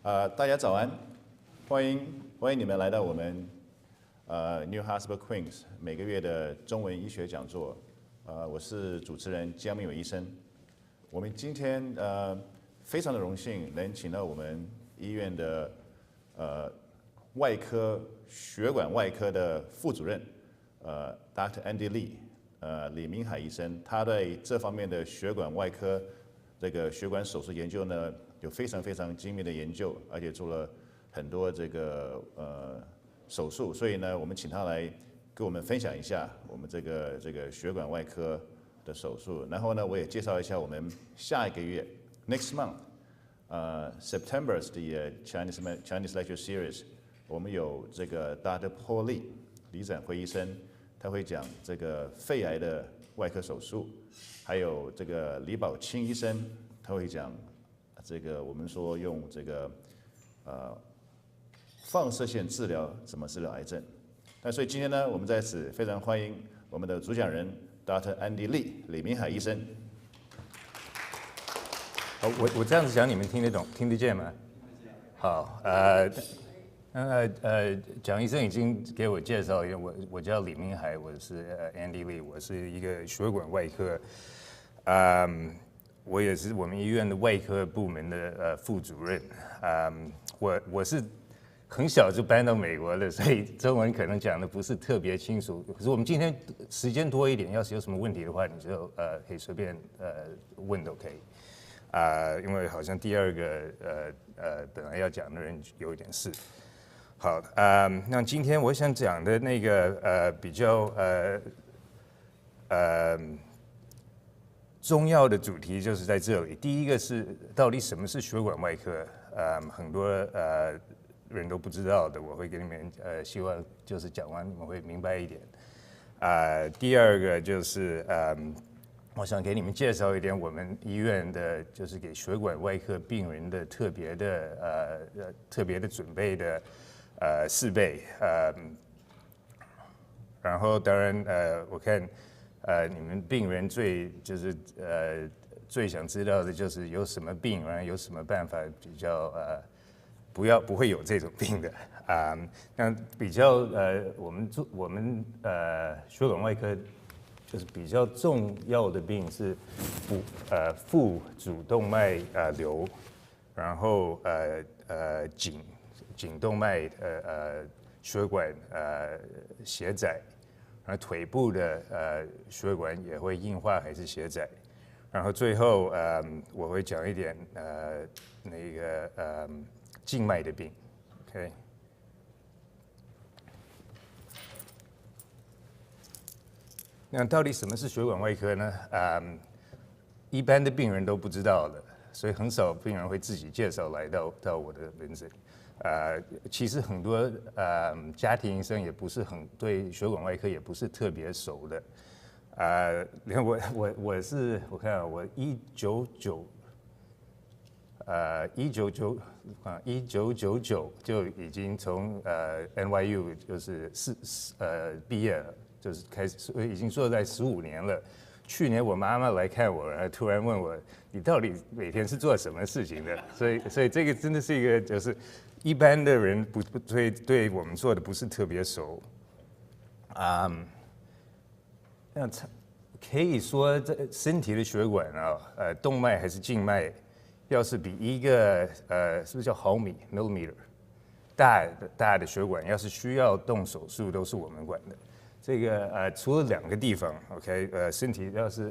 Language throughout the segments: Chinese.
大家早安，欢迎你们来到我们New Hospital Queens 每个月的中文医学讲座。我是主持人江明伟医生。我们今天非常的荣幸能请到我们医院的外科血管外科的副主任Dr. Andy Lee 李明海医生，他对这方面的血管外科这个血管手术研究呢有非常精密的研究，而且做了很多这个手术，所以呢，我们请他来跟我们分享一下我们这个血管外科的手术。然后呢，我也介绍一下我们下一个月 next month September 的 Chinese Lecture Series， 我们有这个 Dr. Paul Lee 李展辉医生，他会讲这个肺癌的外科手术，还有这个李宝清医生，他会讲这个我们说用这个放射线治疗怎么治疗癌症。那所以今天呢，我们在此非常欢迎我们的主讲人 Dr. Andy Lee 李明海医生。好，我这样子讲，你们听得懂、听得见吗？好，蒋医生已经给我介绍，因为我叫李明海，我是Andy Lee， 我是一个血管外科，我也是我们医院的外科部门的副主任，我是很小就搬到美国了，所以中文可能讲的不是特别清楚。可是我们今天时间多一点，要是有什么问题的话，你就可以随便问都可以。因为好像第二个本来要讲的人有一点事。好，那今天我想讲的那个比较重要的主题就是在这里。第一个是到底什么是血管外科？很多人都不知道的，我会给你们希望就是讲完你们会明白一点。第二个就是我想给你们介绍一点我们医院的，就是给血管外科病人的特别的准备的设备。然后当然我看你们病人最想知道的就是有什么病，然后有什么办法比较不会有这种病的那比较我们血管外科就是比较重要的病是腹主动脉瘤，然后颈动脉血管狭窄，然后腿部的血管也会硬化还是狭窄，然后最后我会讲一点那个静脉的病 ，OK。那到底什么是血管外科呢？一般的病人都不知道的，所以很少病人会自己介绍来到我的门诊。其实很多家庭医生也不是很对血管外科也不是特别熟的。我看啊，我1999就已经从NYU 就是毕业了。就是开始，已经做在15年了。去年我妈妈来看我，然后突然问我，你到底每天是做什么事情的？所以这个真的是一个，就是一般的人不对我们做的不是特别熟。那可以说这身体的血管啊，动脉还是静脉，要是比一个是不是叫毫米 millimeter 大的血管，要是需要动手术，都是我们管的。这个除了2个地方 ，OK， 身体要是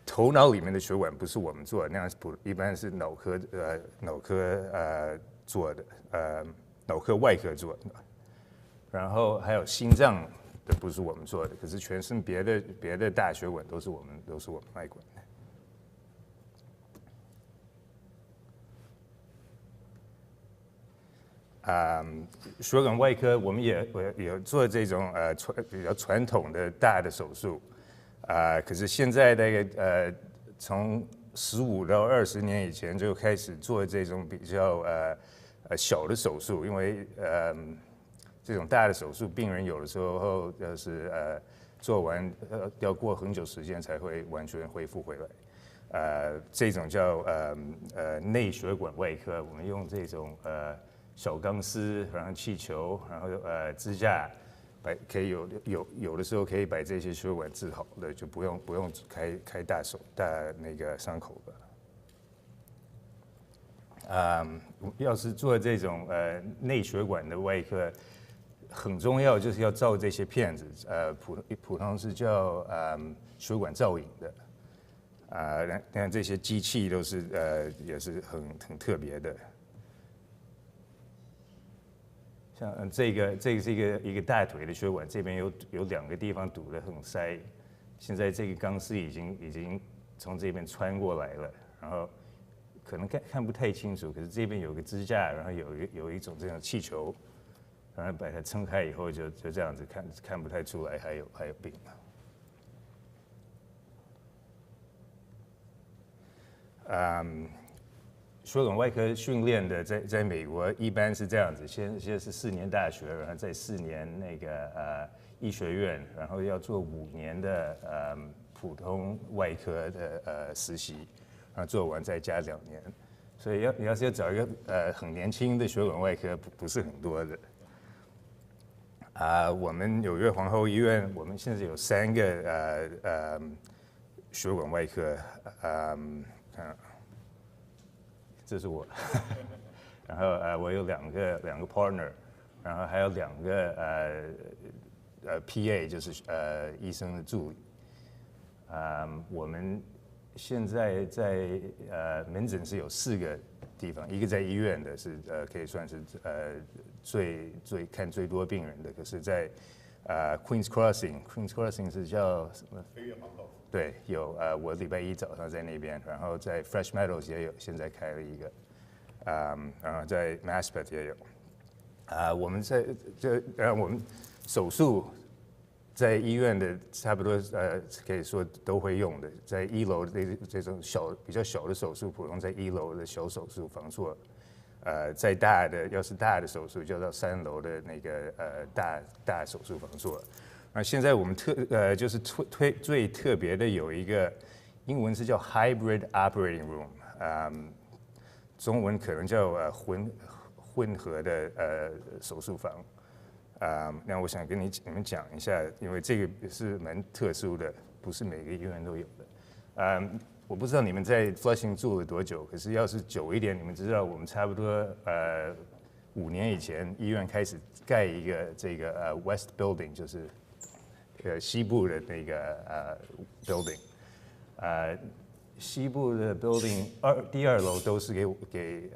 头脑里面的血管不是我们做的，那样一般是脑科做的，脑科外科做的，然后还有心脏的不是我们做的，可是全身别的大血管都是我们外管的。血管外科我们也做这种比较传统的大的手术，可是现在从15到20年以前就开始做这种比较小的手术，因为这种大的手术，病人有的时候做完要过很久时间才会完全恢复回来。这种叫内血管外科，我们用这种小钢丝，然后气球，然后支架，可以有的时候可以把这些血管治好的，就不用开大那个伤口了。要是做这种内血管的外科，很重要就是要照这些片子，普通是叫血管造影的。那这些机器都是也是很特别的，像这个是一个大腿的血管，这边有2个地方堵得很塞，现在这个钢丝已经从这边穿过来了，然后可能看不太清楚，可是这边有个支架，然后有一种这样气球，然后把它撑开以后就这样子看不太出来还有病。血管外科训练的在美国一般是这样子，先是4年大学，然后再4年那个医学院，然后要做5年的普通外科的实习，然后做完再加2年，所以要是要找一个很年轻的血管外科不是很多的。我们纽约皇后医院，我们现在有3个血管外科，这是我，然后我有两个 partner， 然后还有2个PA， 就是医生的助理。我们现在在门诊是有4个地方，一个在医院的是可以算是看最多病人的，可是在Queens Crossing 是叫什么？飞跃皇后。对，有我礼拜1早上在那边，然后在 Fresh Meadows 也有，现在开了一个，然后在 Maspeth 也有，我们我们手术在医院的差不多可以说都会用的，在1楼的这种比较小的手术，普通在1楼的小手术房做，再要是大的手术就到3楼的那个大手术房做。现在我们就是最特别的有一个英文是叫 Hybrid Operating Room，中文可能叫混合的手术房。那我想跟你们讲一下，因为这个是蛮特殊的，不是每个医院都有的。我不知道你们在 Flushing 住了多久，可是要是久一点，你们知道我们差不多5年以前医院开始盖一个这个West Building， 就是西部的那个building， 西部的 building 第2楼都是给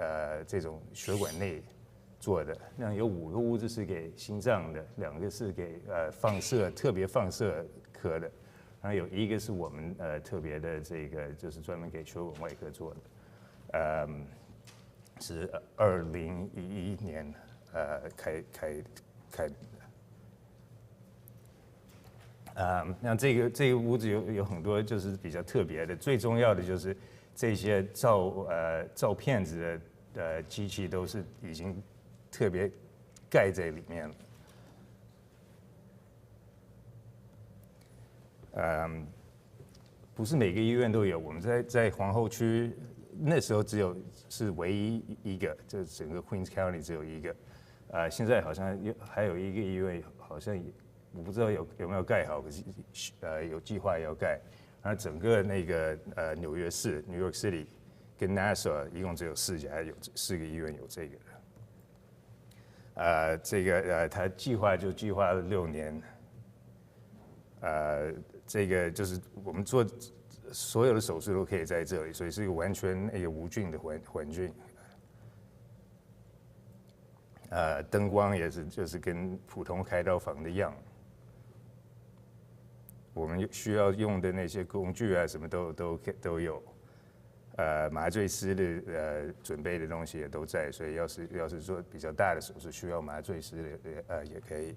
这种血管内做的，那有5个屋子是给心脏的，2个是给特别放射科的，然后有1个是我们特别的这个就是专门给血管外科做的，是2011年开的。那这个屋子有很多就是比较特别的，最重要的就是这些照片子的机器都是已经特别盖在里面了。不是每个医院都有，我们在皇后区那时候是唯一一个，就整个 Queens County 只有1个。现在好像还有一个医院，好像我不知道有没有盖好，可是有计划要盖。然后整个那个纽约市 New York City 跟 Nassau 一共只有4家，有4个医院有这个。他计划了6年。这个就是我们做所有的手术都可以在这里，所以是一个完全一个无菌的环境。灯光也是就是跟普通开刀房的样。我们需要用的那些工具啊，什么都有，麻醉师的准备的东西也都在，所以要是做比较大的手术需要麻醉师的也可以，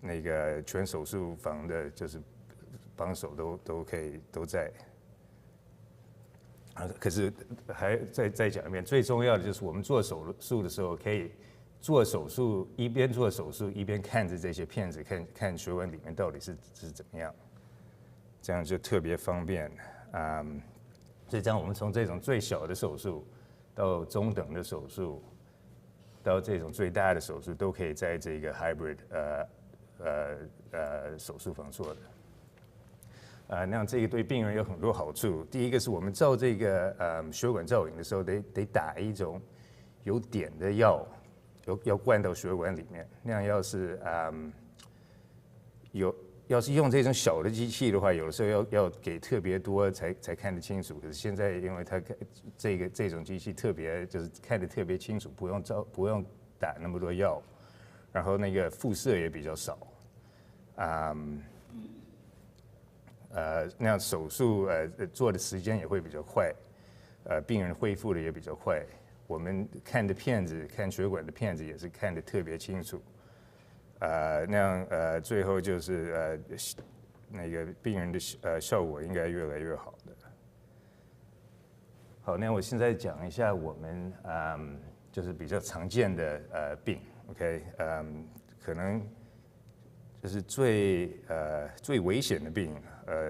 那个全手术房的就是帮手都在，可是还再讲一遍，最重要的就是我们做手术的时候可以。做手术一边做手术一边看着这些片子，看血管里面到底是怎么样，这样就特别方便。所以这样我们从这种最小的手术到中等的手术，到这种最大的手术，都可以在这个 hybrid 手术房做的。那这个对病人有很多好处。第一个是我们照这个血管造影的时候，得打一种有碘的药，要灌到血管里面。那样要是用这种小的机器的话，有的时候要给特别多才看得清楚。可是现在因为它这种机器特别就是看得特别清楚，不用打那么多药，然后那个辐射也比较少。那样手术做的时间也会比较快，病人恢复的也比较快。我们看的片子，看血管的片子也是看得特别清楚。那样最后就是那个病人的效果应该越来越好的。好，那我现在讲一下我们就是比较常见的病 ，OK， 可能就是最危险的病，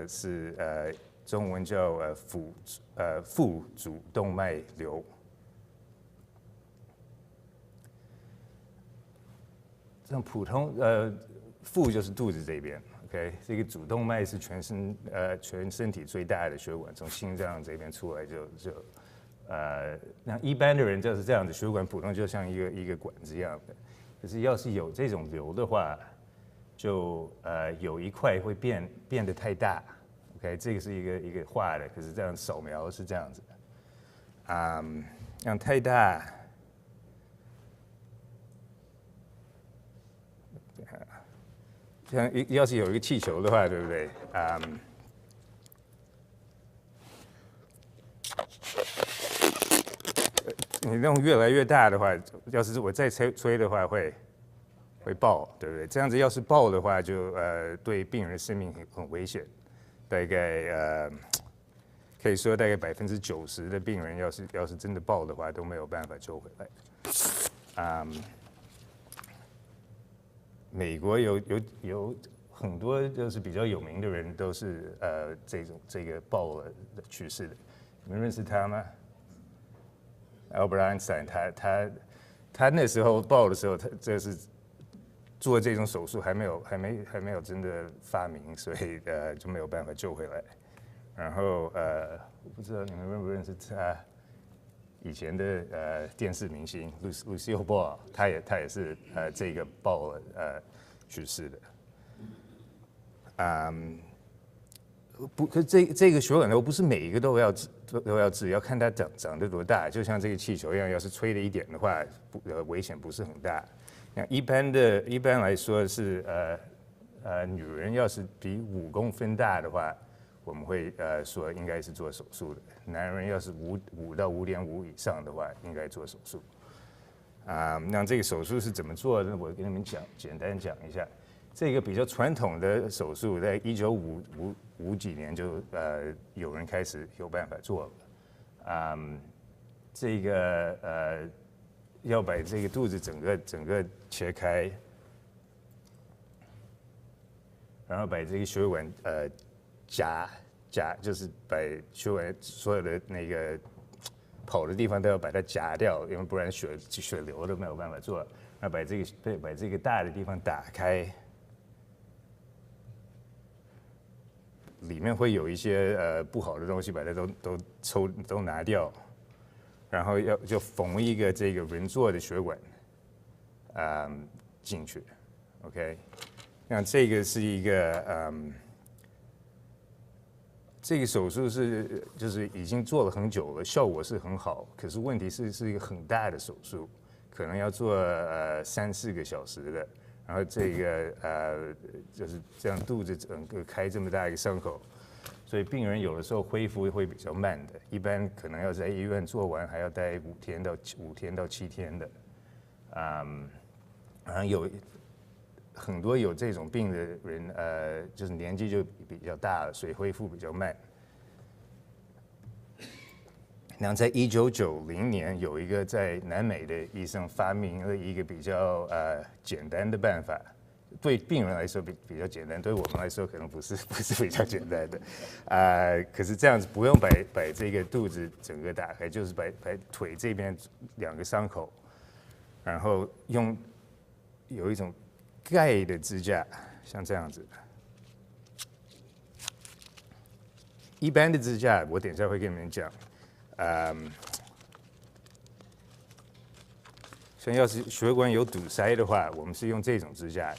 是中文叫腹主动脉瘤。像普通腹就是肚子这边 ，OK， 这个主动脉是全身体最大的血管，从心脏这边出来那一般的人就是这样子，血管普通就像一个管子一样的。可是要是有这种瘤的话，就有一块会变得太大 ，OK， 这个是一个画的，可是这样扫描是这样子的，像太大。像要是有一个气球的话，对不对？你弄越来越大的话，要是我再吹的话会爆，对不对？这样子要是爆的话，就对病人的生命很危险。大概可以说大概90%的病人要是真的爆的话，都没有办法救回来。美国有很多就是比较有名的人都是这个爆了去世的，你们认识他吗 ？Albert Einstein， 他那时候爆的时候，他这是做这种手术还没有真的发明，所以就没有办法救回来。然后我不知道你们认不认识他。以前的电视明星 Lucille Ball， 他也是这个爆了去世的。可是这个血管瘤不是每一个都要治，要看它长得多大。就像这个气球一样，要是吹了一点的话，危险不是很大。那一般来说是女人要是比5公分大的话，我们会说应该是做手术的。男人要是5到5.5以上的话，应该做手术。那这个手术是怎么做的？我跟你们简单讲一下。这个比较传统的手术，在1950几年就有人开始有办法做了。这个要把这个肚子整个切开，然后把这个血管夹，就是把血管所有的那个跑的地方都要把它夹掉，因为不然血流都没有办法做。然后把这个大的地方打开，里面会有一些不好的东西，把它都拿掉，然后就缝一个这个人做的血管进去 ，OK。那这个是一个这个手术就是已经做了很久了，效果是很好，可是问题是一个很大的手术，可能要做3-4个小时的。然后这个就是这样肚子整个开这么大一个伤口，所以病人有的时候恢复会比较慢的，一般可能要在医院做完还要待5天到7天的。然后有很多有这种病的人，就是年纪就比较大了，所以恢复比较慢。然后在1990年，有一个在南美的医生发明了一个比较简单的办法，对病人来说比较简单，对我们来说可能不是比较简单的，可是这样子不用把这个肚子整个打开，就是把腿这边2个伤口，然后有一种盖的支架，像这样子。一般的支架，我等一下会跟你们讲，像要是血管有堵塞的话，我们是用这种支架的。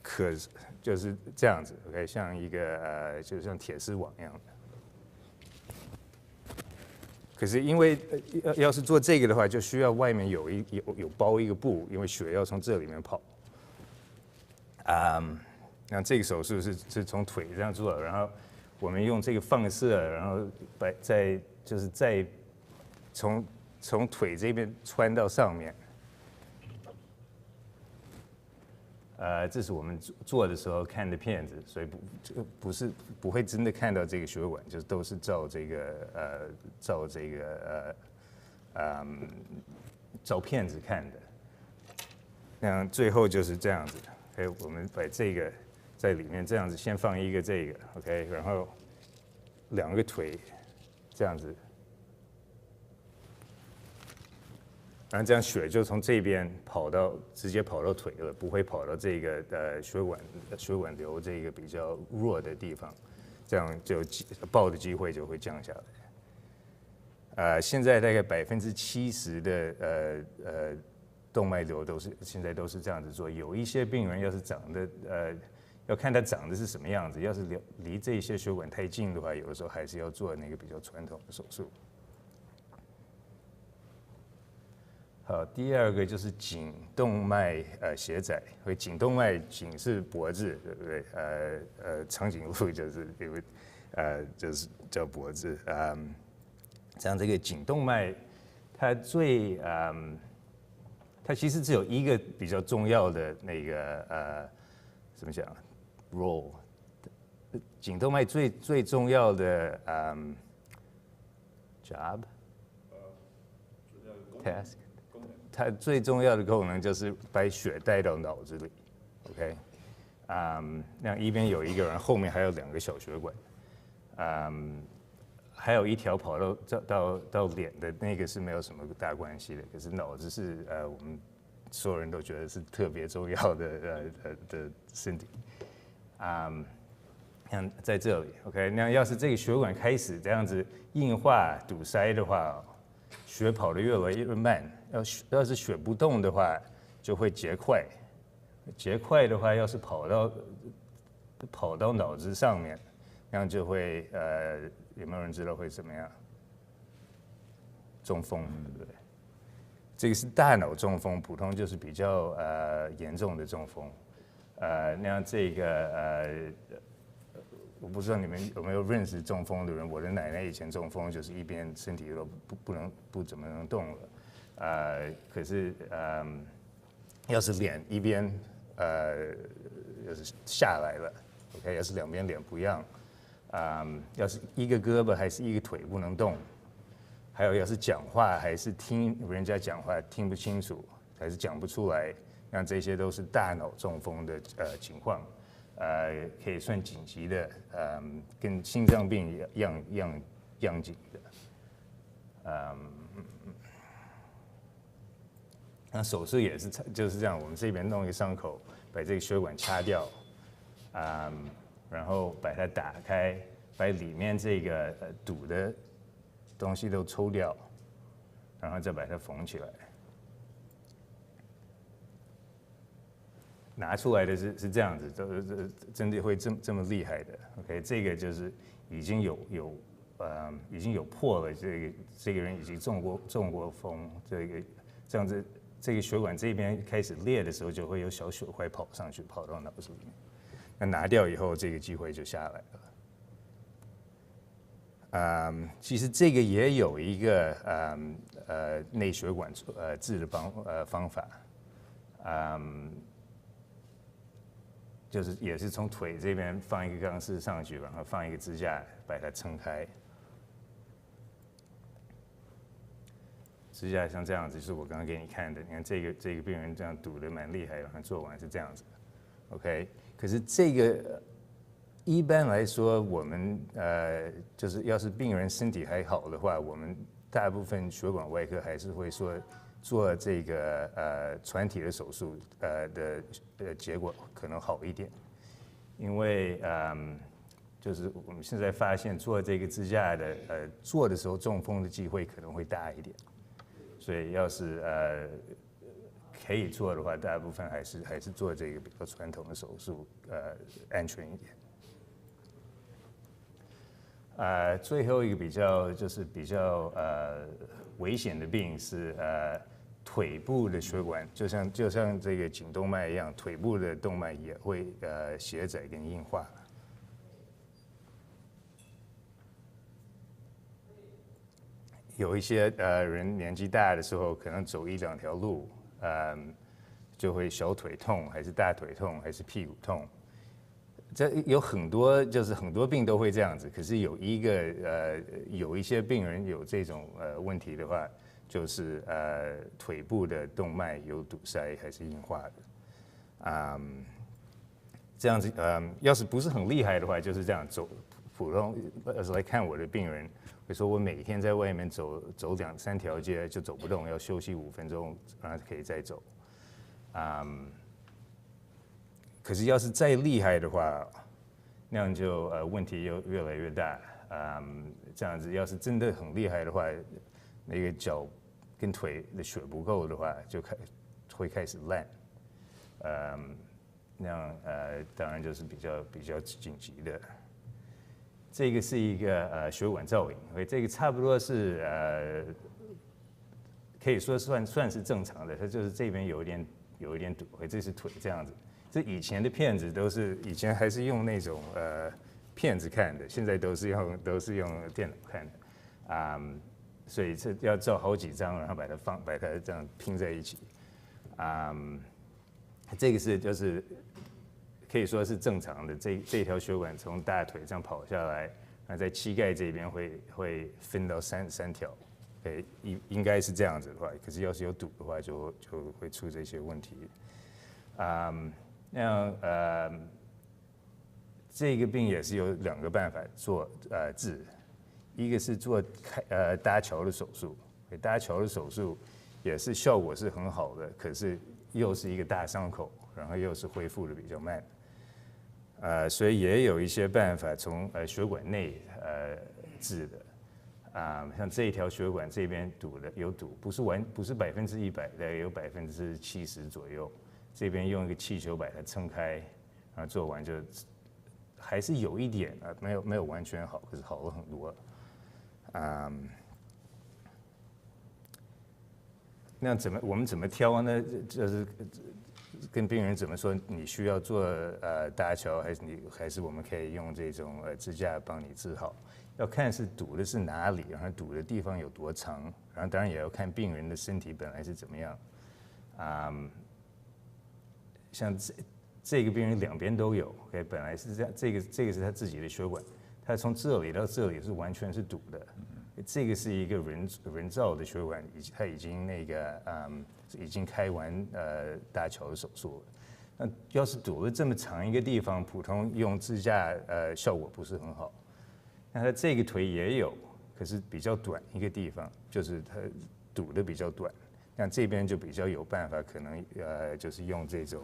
可是就是这样子 ，OK， 像一个就像铁丝网一样的。可是因为要是做这个的话，就需要外面有包一个布，因为血要从这里面跑。那这个手术是从腿这样做的，然后我们用这个放射，然后再从腿这边穿到上面。这是我们做的时候看的片子，所以不会真的看到这个血管，就是都是照片子看的。那最后就是这样子，我们把这个在里面这样子先放一个这个 ，OK， 然后2个腿这样子。然后这样血就从这边直接跑到腿了，不会跑到这个血管瘤这个比较弱的地方，这样就爆的机会就会降下来。现在大概70%的动脉瘤现在都是这样子做。有一些病人要是长得要看他长得是什么样子，要是离这些血管太近的话，有的时候还是要做那个比较传统的手术。好，第2个就是颈动脉狭窄。颈动脉颈是脖子，对不对？长颈鹿就是因为就是叫脖子。像这个颈动脉，它其实只有一个比较重要的那个怎么讲 role。颈动脉最重要的job task。它最重要的功能就是把血带到脑子里 ，OK， 那一边有一个人，后面还有2个小血管，还有一条跑到脸的那个是没有什么大关系的，可是脑子是我们所有人都觉得是特别重要的身体，像在这里 ，OK， 那要是这个血管开始这样子硬化堵塞的话，血跑得越来越慢。要是血不动的话，就会结块。结块的话，要是跑到脑子上面，那样就会有没有人知道会怎么样？中风，对不对？这个是大脑中风，普通就是比较严重的中风。那样这个我不知道你们有没有认识中风的人？我的奶奶以前中风，就是一边身体都不怎么能动了。可是要是脸一边要是下来了 ，OK， 要是2边脸不一样，要是一个胳膊还是一个腿不能动，还有要是讲话还是听人家讲话听不清楚，还是讲不出来，那这些都是大脑中风的情况，可以算紧急的，跟心脏病一样紧的，那手术也是就是这样，我们这边弄一个伤口，把这个血管掐掉，然后把它打开，把里面这个堵的东西都抽掉，然后再把它缝起来。拿出来的是这样子，真的会这么厉害的 ，OK， 这个就是已经有破了，这个人已经中过风，这样子。这个血管这边开始裂的时候，就会有小血块跑上去，跑到脑子里面。那拿掉以后，这个机会就下来了。其实这个也有一个内血管治的方法，就是也是从腿这边放一个钢丝上去，然后放一个支架把它撑开。支架像这样子，就是我刚刚给你看的。你看这个病人这样堵得蛮厉害的，他做完是这样子 ，OK。可是这个一般来说，我们就是要是病人身体还好的话，我们大部分血管外科还是会说做这个传体的手术的结果可能好一点，因为就是我们现在发现做这个支架的做的时候中风的机会可能会大一点，所以要是可以做的话，大部分还是做这个比较传统的手术安全一点。最后一个比较危险的病是腿部的血管，就像这个颈动脉一样，腿部的动脉也会狭窄跟硬化。有一些人年纪大的时候，可能走1-2条路，就会小腿痛，还是大腿痛，还是屁股痛。这有很多，就是很多病都会这样子。可是有一些病人有这种问题的话，就是腿部的动脉有堵塞还是硬化的。这样子要是不是很厉害的话，就是这样走。普通要是来看我的病人，会说我每天在外面走2-3条街就走不动，要休息5分钟，然后可以再走。可是要是再厉害的话，那样就问题又越来越大。这样子要是真的很厉害的话，那个脚跟腿的血不够的话，就会开始烂。那样当然就是比较紧急的。这个是一个血管造影，所以这个差不多是可以说算是正常的，它就是这边有一点堵，这是腿这样子。这以前的片子以前还是用那种片子看的，现在都是用电脑看的，所以这要照好几张，然后把它这样拼在一起，这个是就是可以说是正常的，这条血管从大腿这样跑下来，然后在膝盖这边会分到三条，应该是这样子的话，可是要是有堵的话就会出这些问题，那样这个病也是有2个办法做治，一个是做搭桥的手术，搭桥的手术也是效果是很好的，可是又是一个大伤口，然后又是恢复的比较慢，所以也有一些办法从血管内治的，像这一条血管这边有堵，不是100%，大概有70%左右。这边用一个气球把它撑开，然后做完就还是有一点没有完全好，可是好了很多。那我们怎么挑呢？就是跟病人怎么说？你需要做搭桥，还是我们可以用这种支架帮你治好？要看是堵的是哪里，然后堵的地方有多长，然后当然也要看病人的身体本来是怎么样。像这个病人2边都有 ，OK， 本来是这样，这个是他自己的血管，他从这里到这里是完全是堵的，这个是一个人造的血管，他已经已经开完搭桥的手术了。那要是堵了这么长一个地方，普通用支架效果不是很好。那他这个腿也有，可是比较短一个地方，就是他堵的比较短。那这边就比较有办法，可能就是用这种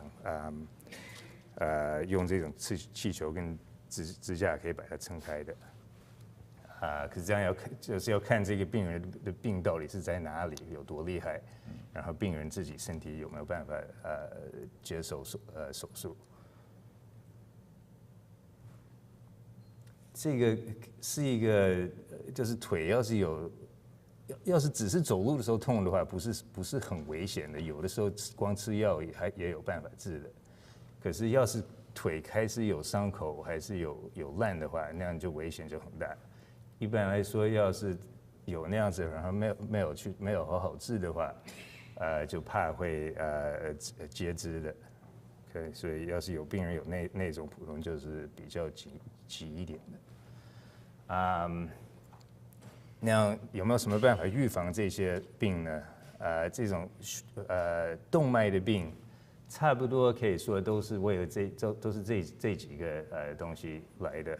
气球跟支架可以把它撑开的，可是这样就是要看这个病人的病到底是在哪里，有多厉害，然后病人自己身体有没有办法接受手术。这个是一个就是腿要是只是走路的时候痛的话，不是很危险的，有的时候光吃药也有办法治的。可是要是腿开始有伤口，还是有烂的话，那样就危险就很大。一般来说，要是有那样子，然后没有好好治的话，就怕会截肢的。OK， 所以要是有病人有那种普通就是比较急一点的。那有没有什么办法预防这些病呢？这种动脉的病，差不多可以说都是为了都是这几个东西来的。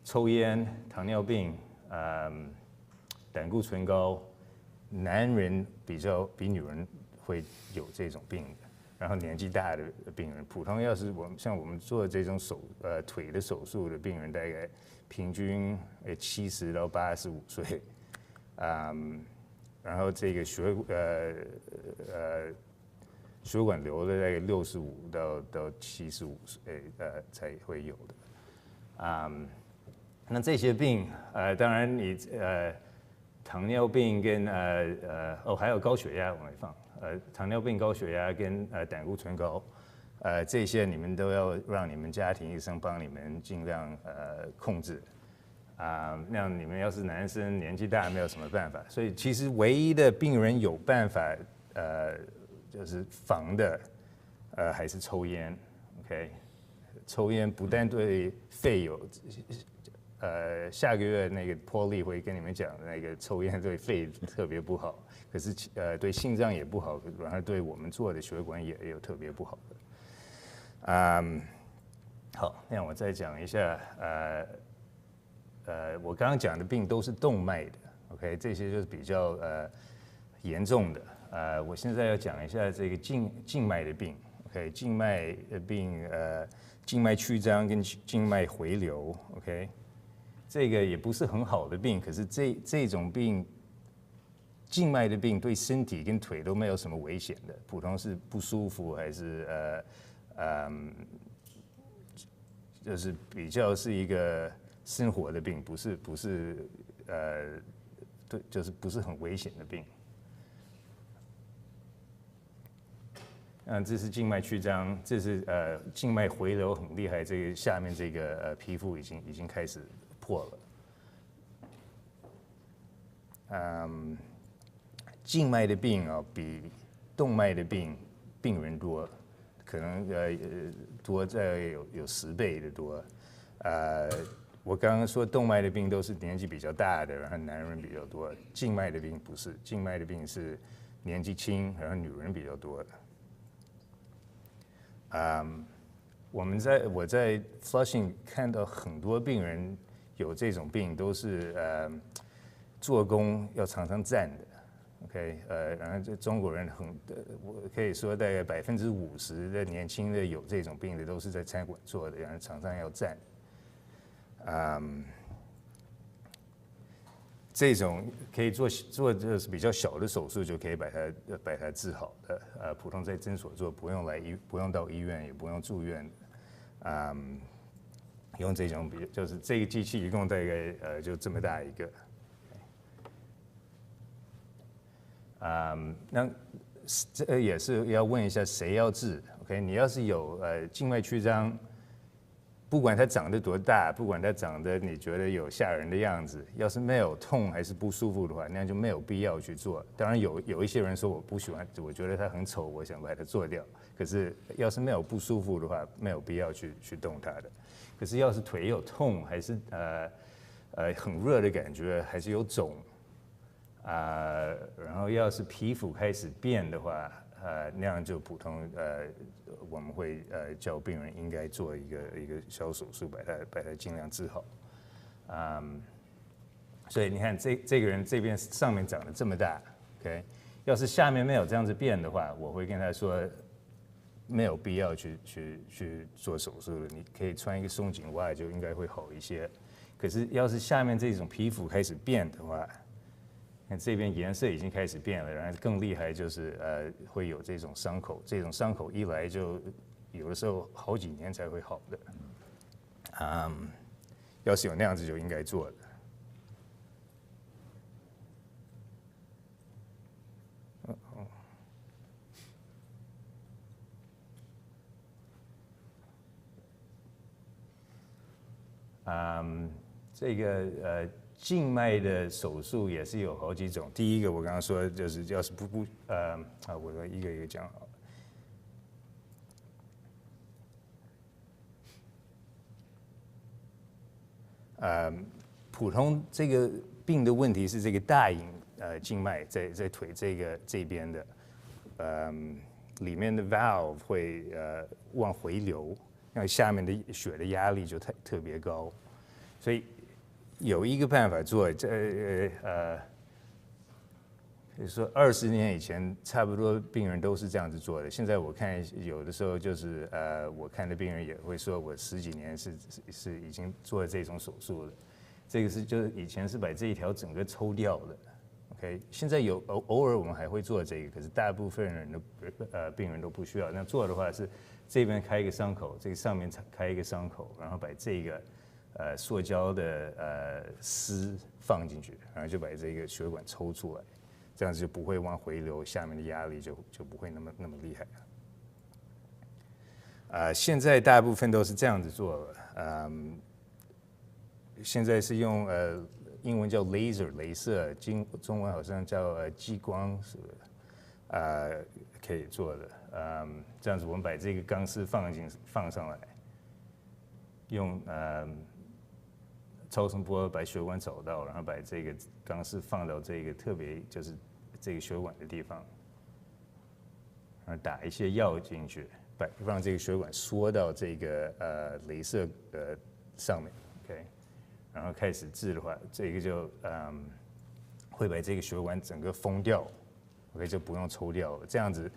抽烟、糖尿病、胆固醇高，男人比女人会有这种病的。然后年纪大的病人，普通要是像我们做这种腿的手术的病人，大概平均70到85岁，然后这个血管瘤的大概65到75岁才会有的，那这些病当然你糖尿病跟还有高血压我没放。糖尿病、高血压跟胆固醇高，这些你们都要让你们家庭医生帮你们尽量控制，那你们要是男生年纪大没有什么办法，所以其实唯一的病人有办法就是防的，还是抽烟 ，OK， 抽烟不但对肺有。下个月那个波利会跟你们讲，那个抽烟对肺特别不好，可是对心脏也不好，然后对我们做的血管也有特别不好的。好，那我再讲一下，我刚刚讲的病都是动脉的 ，OK， 这些就是比较严重的。我现在要讲一下这个静脉的病 ，OK， 静脉的病，静脉曲张跟静脉回流 ，OK。这个也不是很好的病，可是这种病，静脉的病对身体跟腿都没有什么危险的，普通是不舒服还是就是比较是一个生活的病，不是对，就是不是很危险的病。这是静脉曲张，这是静脉回流很厉害，这个下面这个皮肤已经开始破了。静脉的病比动脉的病人多，可能多在有10倍的多。我刚刚说动脉的病都是年纪比较大的，然后男人比较多，静脉的病不是，静脉的病是年纪轻，然后女人比较多的。我在 Flushing 看到很多病人有这种病，都是做工要常常站的 ，OK， 然后这中国人我可以说大概50%的年轻的有这种病的都是在餐馆做的，然后常常要站。这种可以做就是比较小的手术就可以把它治好的，普通在诊所做，不用到医院，也不用住院的，用这种就是这个机器一共大概就这么大一个，那这也是要问一下谁要治 ，OK？ 你要是有静脉曲张。不管它长得多大，不管它长得你觉得有吓人的样子，要是没有痛还是不舒服的话，那样就没有必要去做。当然有一些人说我不喜欢，我觉得它很丑，我想把它做掉。可是要是没有不舒服的话，没有必要去动它的。可是要是腿有痛，还是很热的感觉，还是有肿，然后要是皮肤开始变的话。那样就普通我们会叫病人应该做一个小手术，把它尽量治好。所以你看这个人这边上面长得这么大 ，OK， 要是下面没有这样子变的话，我会跟他说没有必要去做手术了，你可以穿一个松紧袜就应该会好一些。可是要是下面这种皮肤开始变的话，看这边颜色已经开始变了，然后更厉害就是会有这种伤口，这种伤口一来就有的时候好几年才会好的，要是有那样子就应该做的。这个静脉的手术也是有好几种。第一个我刚刚说就是要是我一个一个讲好了。普通这个病的问题是这个大隐静脉在腿这边的，里面的 valve 会往回流，让下面的血的压力就特别高，所以有一个办法做，比如说20年以前，差不多病人都是这样子做的。现在我看有的时候就是我看的病人也会说，我10几年是已经做了这种手术了。这个就是以前是把这一条整个抽掉的 ，OK。现在偶尔我们还会做这个，可是大部分人的病人都不需要。那做的话是这边开一个伤口，这个上面开一个伤口，然后把这个塑胶的丝放进去，然后就把这个血管抽出来。这样子就不会往回流，下面的压力就不会那么厉害了。现在大部分都是这样子做了。现在是用英文叫 laser 镭射，中文好像叫激光，是不是？可以做的。这样子我们把这个钢丝放上来，用超声波把血管找到，然后把这个钢丝放到这个特别就是这个血管的地方，然后打一些药进去，让这个血管缩到这个镭射上面 ，OK， 然后开始治的话，这个就会把这个血管整个封掉 ，OK 就不用抽掉了，这样子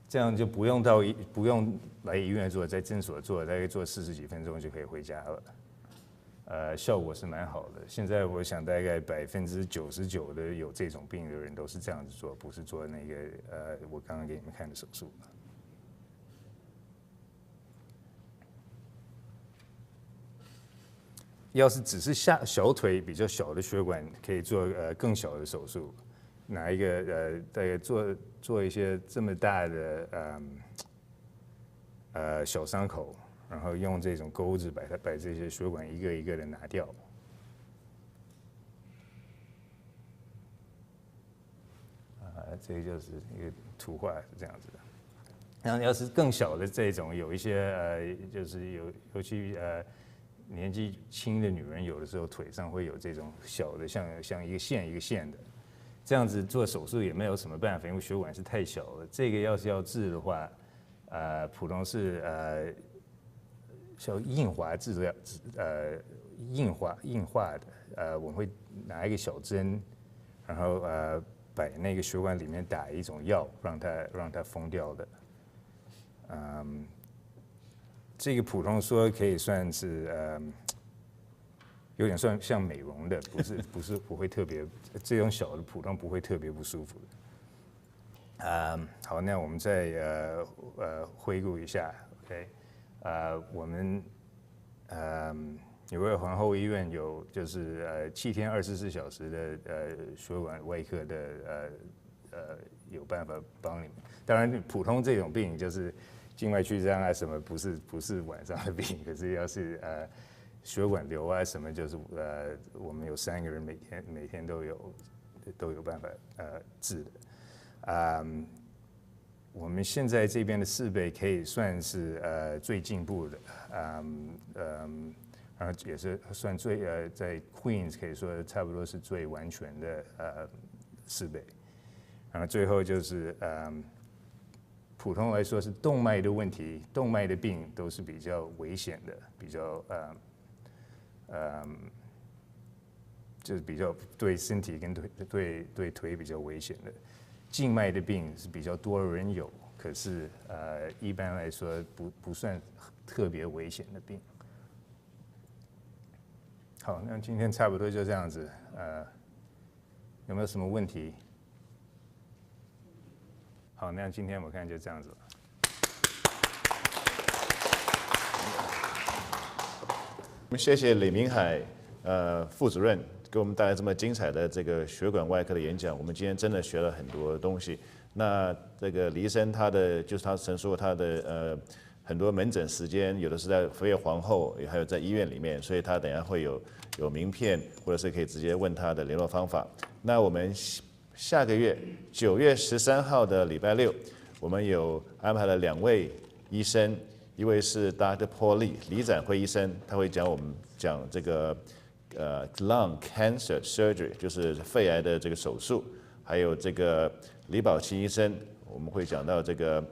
这样就不用来医院做，在诊所做，大概做40几分钟就可以回家了。效果是蛮好的。现在我想大概99%的有这种病的人都是这样子做，不是做那个我刚刚给你们看的手术。要是只是小腿比较小的血管，可以做更小的手术。拿一个大概做一些这么大的小伤口，然后用这种钩子把这些血管一个一个的拿掉。这个就是一个图画是这样子的。然后要是更小的这种，有一些就是尤其年纪轻的女人，有的时候腿上会有这种小的像一个线一个线的。这样子做手术也没有什么办法，因为血管是太小了。这个要是要治的话，普通是叫硬化治疗，硬化的，我们会拿一个小针，然后把那个血管里面打一种药，让它封掉的。这个普通说可以算是有点算像美容的，不会特别，这种小的普通不会特别不舒服的。好，那我们再回顾一下 ，OK，我们纽约皇后医院有就是7天24小时的血管外科的有办法帮你们。当然，普通这种病就是静脉曲张啊什么，不是晚上的病，可是要是血管瘤啊什么，就是我们有3个人每天都有办法治的。我们现在这边的设备可以算是最进步的，然后也是算在 Queens 可以说差不多是最完全的设备。然后最后就是普通来说是动脉的问题，动脉的病都是比较危险的，比较就是比较对身体跟对腿比较危险的。静脉的病是比较多人有，可是一般来说不算特别危险的病。好，那今天差不多就这样子，有没有什么问题？好，那今天我看就这样子了。我们谢谢李明海副主任给我们带来这么精彩的这个血管外科的演讲。我们今天真的学了很多东西。那这个李医生他曾说他的很多门诊时间有的是在福业皇后，还有在医院里面，所以他等一下会有名片，或者是可以直接问他的联络方法。那我们下个月9月13号的礼拜六，我们有安排了2位医生，一位是 Dr. Paul Lee 李展辉医生，他会讲我们讲这个lung cancer surgery， 就是肺癌的这个手术，还有这个李宝琦医生，我们会讲到这个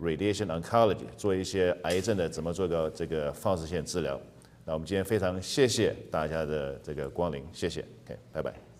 radiation oncology， 做一些癌症的怎么做个这个放射线治疗。那我们今天非常谢谢大家的这个光临，谢谢 ，OK， 拜拜。